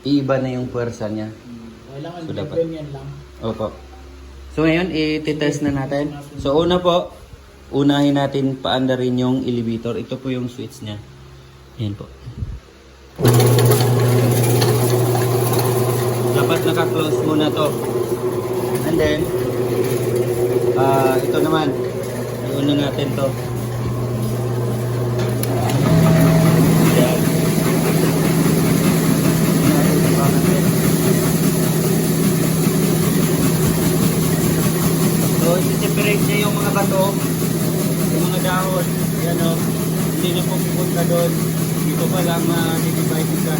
iiba na yung puwersa niya. Kailangan So, dapat. yan lang. Opo. So ngayon, i-test na natin. So una po, unahin natin paandarin yung elevator. Ito po yung switch niya. Ayan po. Dapat naka-close muna to. And then, ito naman. Iuna natin to. Ayan. So, isi-separate niya yung mga bato, yung mga dahon. Yan o. Hindi na po pupunta doon. Dito pa lang ma-divide siya.